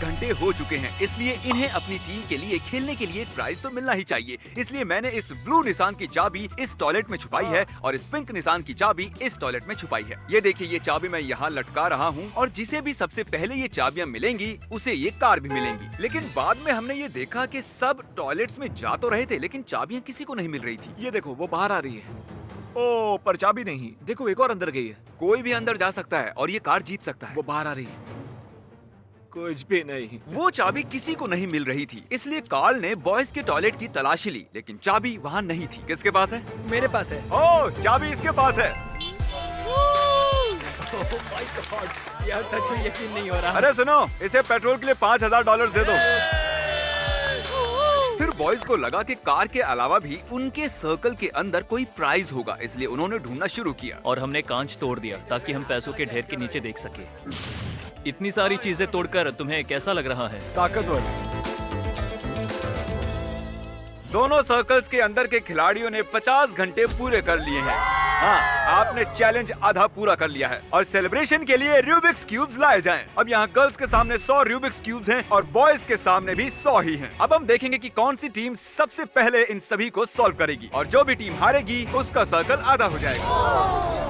घंटे हो चुके हैं, इसलिए इन्हें अपनी टीम के लिए खेलने के लिए एक प्राइज तो मिलना ही चाहिए। इसलिए मैंने इस ब्लू निशान की चाबी इस टॉयलेट में छुपाई है और इस पिंक निशान की चाबी इस टॉयलेट में छुपाई है। ये देखिए, ये चाबी मैं यहाँ लटका रहा हूँ और जिसे भी सबसे पहले ये चाबियाँ मिलेंगी उसे ये कार भी मिलेंगी। लेकिन बाद में हमने ये देखा कि सब टॉयलेट्स में जा तो रहे थे, लेकिन चाबियाँ किसी को नहीं मिल रही थी। ये देखो, वो बाहर आ रही है। ओ, पर चाबी नहीं। देखो, एक और अंदर गई है। कोई भी अंदर जा सकता है और ये कार जीत सकता है। वो बाहर आ रही है। कुछ भी नहीं। वो चाबी किसी को नहीं मिल रही थी, इसलिए कार्ल ने बॉयज के टॉयलेट की तलाशी ली, लेकिन चाबी वहाँ नहीं थी। किसके पास है? मेरे पास है। ओह, चाबी इसके पास है। माय गॉड, यार सच में यकीन नहीं हो रहा। अरे सुनो, इसे पेट्रोल के लिए $5000 दे दो। फिर बॉयज को लगा कि कार के अलावा भी उनके सर्कल के अंदर कोई प्राइज होगा, इसलिए उन्होंने ढूंढना शुरू किया। और हमने कांच तोड़ दिया ताकि हम पैसों के ढेर के नीचे देख सके। इतनी सारी चीजें तोड़कर तुम्हें कैसा लग रहा है? ताकतवर। दोनों सर्कल्स के अंदर के खिलाड़ियों ने 50 घंटे पूरे कर लिए हैं। हाँ, आपने चैलेंज आधा पूरा कर लिया है और सेलिब्रेशन के लिए रूबिक्स क्यूब्स लाए जाएं। अब यहाँ गर्ल्स के सामने 100 रूबिक्स क्यूब्स हैं और बॉयज के सामने भी 100 ही हैं। अब हम देखेंगे कि कौन सी टीम सबसे पहले इन सभी को सॉल्व करेगी और जो भी टीम हारेगी उसका सर्कल आधा हो जाएगा।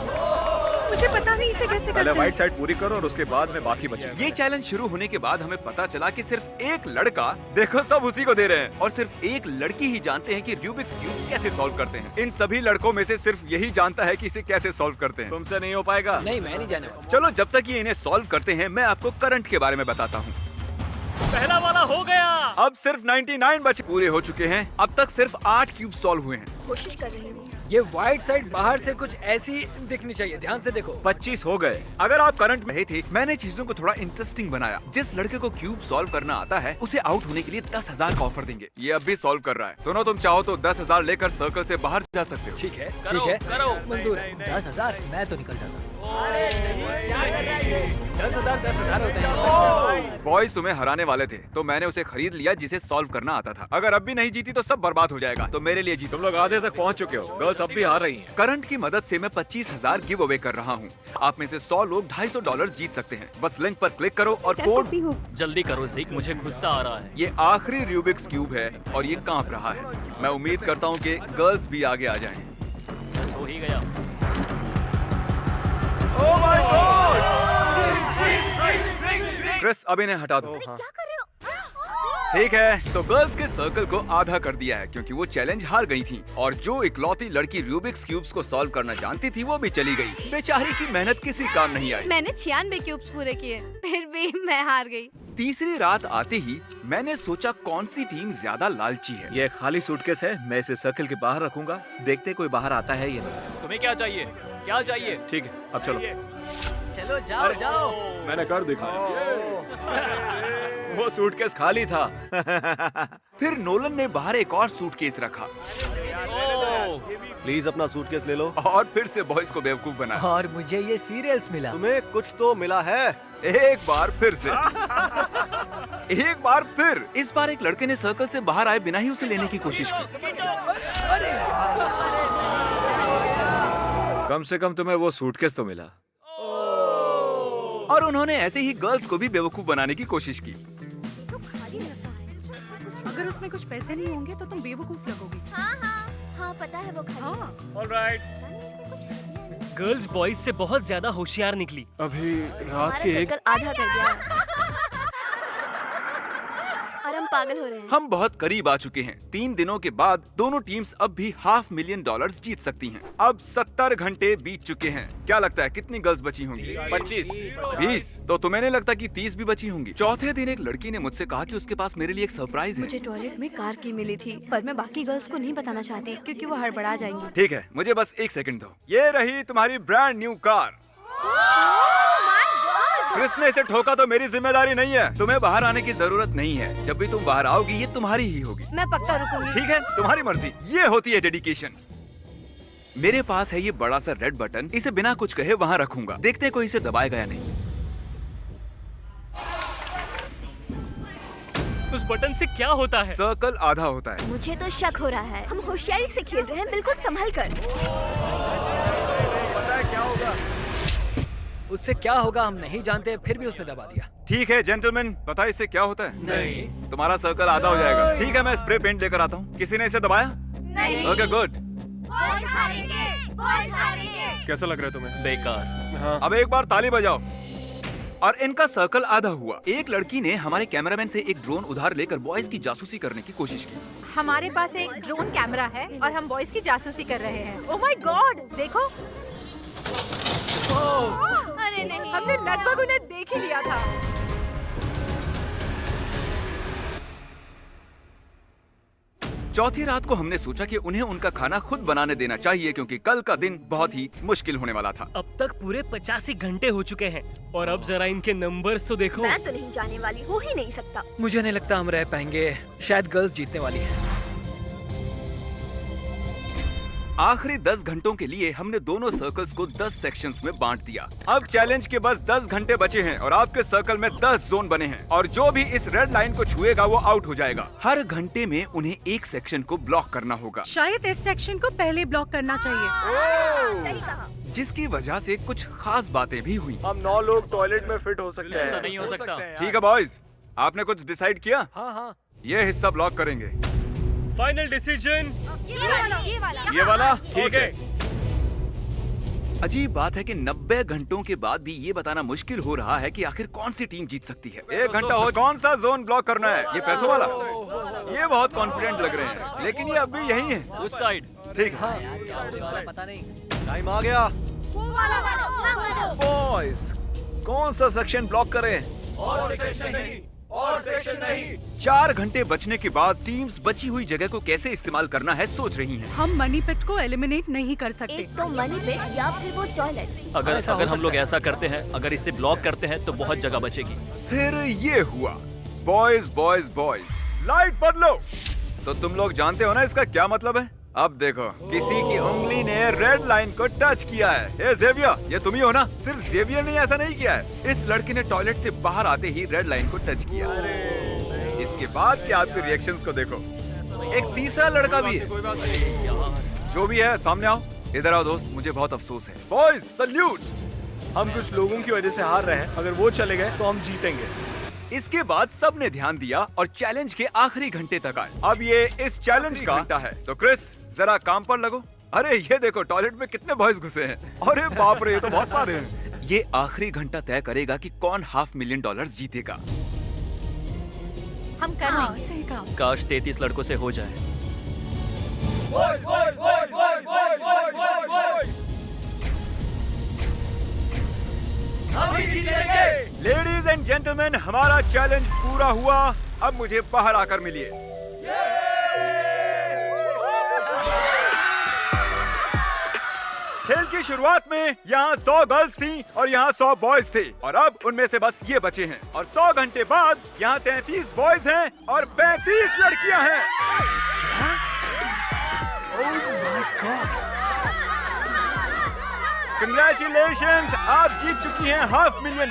मुझे पता नहीं इसे कैसे पहले करते व्हाइट हैं। साइड पूरी करो और उसके बाद में बाकी बचे। ये चैलेंज शुरू होने के बाद हमें पता चला कि सिर्फ एक लड़का, देखो सब उसी को दे रहे हैं, और सिर्फ एक लड़की ही जानते हैं कि रूबिक्स क्यूब कैसे सॉल्व करते हैं। इन सभी लड़कों में से सिर्फ यही जानता है कि इसे कैसे सॉल्व करते हैं। तुमसे नहीं हो पाएगा। नहीं, मैं नहीं जाने वाला। चलो, जब तक ये इन्हें सॉल्व करते हैं मैं आपको करंट के बारे में बताता हूँ। पहला वाला हो गया। अब सिर्फ 99 बचे पूरे हो चुके हैं। अब तक सिर्फ 8 क्यूब सॉल्व हुए हैं। कोशिश कर रही हूँ। ये व्हाइट साइड बाहर से कुछ ऐसी दिखनी चाहिए, ध्यान से देखो। 25 हो गए। अगर आप करंट में थे, मैंने चीजों को थोड़ा इंटरेस्टिंग बनाया। जिस लड़के को क्यूब सॉल्व करना आता है उसे आउट होने के लिए 10,000 का ऑफर देंगे। ये अब भी सॉल्व कर रहा है। सुनो, तुम चाहो तो 10,000 लेकर सर्कल से बाहर जा सकते हो। ठीक है, करो, ठीक है, करो। मंजूर है। 10,000 मैं तो निकल जाता। 10,000 होते हैं। बॉयज तुम्हें हराने वाले थे, तो मैंने उसे खरीद लिया जिसे सॉल्व करना आता था। अगर अब भी नहीं जीती तो सब बर्बाद हो जाएगा, तो मेरे लिए जीतो। तुम लोग आधे तक पहुंच चुके हो। गर्ल्स अब भी हार रही हैं। करंट की मदद से मैं 25,000 गिव अवे कर रहा हूँ। आप में से 100 लोग $250 जीत सकते हैं। बस लिंक पर क्लिक करो और कर कोड। सकती हूँ। जल्दी करो ज़ीक, मुझे गुस्सा आ रहा है। ये आखिरी रूबिक्स क्यूब है और ये कांप रहा है। मैं उम्मीद करता हूँ कि गर्ल्स भी आगे आ जाएं। बस हो ही गया। Oh my God! क्रिस, अब इन्हें हटा दो। क्या कर रहे हो? ठीक है, तो गर्ल्स के सर्कल को आधा कर दिया है क्योंकि वो चैलेंज हार गई थी और जो इकलौती लड़की रूबिक्स क्यूब्स को सॉल्व करना जानती थी वो भी चली गई। बेचारी की मेहनत किसी काम नहीं आई। मैंने 96 क्यूब्स पूरे किए, फिर भी मैं हार गई। तीसरी रात आते ही मैंने सोचा कौन सी टीम ज्यादा लालची है। ये खाली सूटकेस है, मैं इसे सर्कल के बाहर रखूंगा। देखते कोई बाहर आता है या नहीं। तुम्हें क्या चाहिए? क्या चाहिए? ठीक है, अब चलो। चलो जाओ जाओ। मैंने कर दिखाया। वो सूटकेस खाली था। फिर नोलन ने बाहर एक और सूटकेस रखा प्लीज अपना सूटकेस ले लो। और फिर से बॉयज को बेवकूफ बनाया। और मुझे ये सीरियल्स मिला। तुम्हें कुछ तो मिला है। एक बार फिर से। एक बार फिर। इस बार एक लड़के ने सर्कल से बाहर आए बिना ही उसे लेने की कोशिश की। कम से कम तुम्हें वो सूटकेस तो मिला। और उन्होंने ऐसे ही गर्ल्स को भी बेवकूफ बनाने की कोशिश की। तो खाली लगता है। अगर उसमें कुछ पैसे नहीं होंगे तो तुम बेवकूफ लगोगी। हाँ, पता है वो खाली। हाँ। ऑलराइट। गर्ल्स बॉयज से बहुत ज्यादा होशियार निकली। अभी रात हमारा के 1 सर्कल आधा कर गया है। और हम पागल हो रहे हैं। हम बहुत करीब आ चुके हैं। 3 दिनों के बाद दोनों टीम्स अब भी $500,000 जीत सकती हैं। अब 70 घंटे बीत चुके हैं। क्या लगता है कितनी गर्ल्स बची होंगी? 25 20। तो तुम्हें नहीं लगता कि 30 भी बची होंगी? चौथे दिन एक लड़की ने मुझसे कहा कि उसके पास मेरे लिए एक सरप्राइज है। मुझे टॉयलेट में कार की मिली थी, पर मैं बाकी गर्ल्स को नहीं बताना चाहती क्योंकि वो हड़बड़ा जाएंगी। ठीक है, मुझे बस 1 सेकंड दो। ये रही तुम्हारी ब्रांड न्यू कार। क्रिस ने इसे ठोका तो मेरी जिम्मेदारी नहीं है। तुम्हें बाहर आने की जरूरत नहीं है। जब भी तुम बाहर आओगी ये तुम्हारी ही होगी। मैं पक्का रुकूंगी। ठीक है, तुम्हारी मर्जी। ये होती है डेडिकेशन। मेरे पास है ये बड़ा सा रेड बटन। इसे बिना कुछ कहे वहाँ रखूंगा। देखते हैं कोई इसे दबाएगा या नहीं। उस बटन से क्या होता है? सर्कल आधा होता है। मुझे तो शक हो रहा है। हम होशियारी से खेल रहे हैं, बिल्कुल संभल कर। पता है क्या होगा? उससे क्या होगा हम नहीं जानते, फिर भी उसने दबा दिया। ठीक है जेंटलमैन, पता है इससे क्या होता है? नहीं। तुम्हारा सर्कल आधा हो जाएगा। ठीक है, मैं स्प्रे पेंट लेकर आता हूँ। किसी ने इसे दबाया? नहीं। Okay good. बॉयज हारेंगे, बॉयज हारेंगे। कैसा लग रहा है तुम्हें? बेकार। हाँ। अब एक बार ताली बजाओ। और इनका सर्कल आधा हुआ। एक लड़की ने हमारे कैमरामैन से एक ड्रोन उधार लेकर बॉयज की जासूसी करने की कोशिश की। हमारे पास एक ड्रोन कैमरा है और हम बॉयज की जासूसी कर रहे हैं। ओह माय गॉड, देखो। अरे नहीं, हमने लगभग उन्हें देख ही लिया था। चौथी रात को हमने सोचा कि उन्हें उनका खाना खुद बनाने देना चाहिए, क्योंकि कल का दिन बहुत ही मुश्किल होने वाला था। अब तक पूरे 85 घंटे हो चुके हैं और अब जरा इनके नंबर्स तो देखो। मैं तो नहीं जाने वाली, हो ही नहीं सकता। मुझे नहीं लगता हम रह पाएंगे। शायद गर्ल्स जीतने वाली है। आखिरी 10 घंटों के लिए हमने दोनों सर्कल्स को 10 सेक्शंस में बांट दिया। अब चैलेंज के बस 10 घंटे बचे हैं और आपके सर्कल में 10 जोन बने हैं और जो भी इस रेड लाइन को छुएगा वो आउट हो जाएगा। हर घंटे में उन्हें एक सेक्शन को ब्लॉक करना होगा, शायद इस सेक्शन को पहले ब्लॉक करना चाहिए। सही कहा। जिसकी वजह से कुछ खास बातें भी हुई। हम 9 लोग टॉयलेट में फिट हो सकते ऐसा हैं। नहीं हो सकता। ठीक है बॉयज, आपने कुछ डिसाइड किया? हाँ हाँ। ये हिस्सा ब्लॉक करेंगे। फाइनल डिसीजन ये वाला ठीक है। अजीब बात है कि 90 घंटों के बाद भी ये बताना मुश्किल हो रहा है कि आखिर कौन सी टीम जीत सकती है। 1 घंटा हो, कौन सा जोन ब्लॉक करना है? ये पैसों वाला। ये बहुत कॉन्फिडेंट लग रहे हैं, लेकिन ये अभी यही है। उस साइड। ठीक है, पता नहीं। टाइम आ गया। बॉयज, कौन सा सेक्शन ब्लॉक करें? और सेक्शन नहीं। 4 घंटे बचने के बाद टीम्स बची हुई जगह को कैसे इस्तेमाल करना है सोच रही हैं। हम मनी पिट को एलिमिनेट नहीं कर सकते। एक तो मनी पिट या फिर वो टॉयलेट। अगर हम लोग ऐसा करते हैं, अगर इसे ब्लॉक करते हैं तो बहुत जगह बचेगी। फिर ये हुआ। बॉयज बॉयज बॉयज, लाइट बदलो। तो तुम लोग जानते हो ना इसका क्या मतलब है? अब देखो, किसी की उंगली ने रेड लाइन को टच किया है। ए जेवियर, ये तुम ही हो ना? सिर्फ जेवियर ने ऐसा नहीं किया है, इस लड़के ने टॉयलेट से बाहर आते ही रेड लाइन को टच किया। इसके बाद के आपके रिएक्शंस को देखो। एक तीसरा लड़का भी है। जो भी है, सामने आओ। इधर आओ दोस्त, मुझे बहुत अफसोस है। Boys salute. हम कुछ लोगों की वजह से हार रहे हैं। अगर वो चले गए तो हम जीतेंगे। इसके बाद सबने ध्यान दिया और चैलेंज के आखिरी घंटे तक आए। अब ये इस चैलेंज का घंटा है, तो क्रिस जरा काम पर लगो। अरे ये देखो, टॉयलेट में कितने बॉयज घुसे हैं। अरे बाप रे, ये तो बहुत सारे हैं। ये आखिरी घंटा तय करेगा कि कौन $500,000 जीतेगा। हम कर लेंगे। सही कहा। काश 33 लड़कों से हो जाए। लेडीज एंड जेंटलमैन, हमारा चैलेंज पूरा हुआ। अब मुझे बाहर आकर मिलिए। खेल की शुरुआत में यहाँ 100 गर्ल्स थी और यहाँ 100 बॉयज थे, और अब उनमें से बस ये बचे हैं। और 100 घंटे बाद यहाँ 33 बॉयज हैं और 35 लड़कियां हैं। कंग्रेचुलेशंस, आप जीत चुकी हैं $500,000।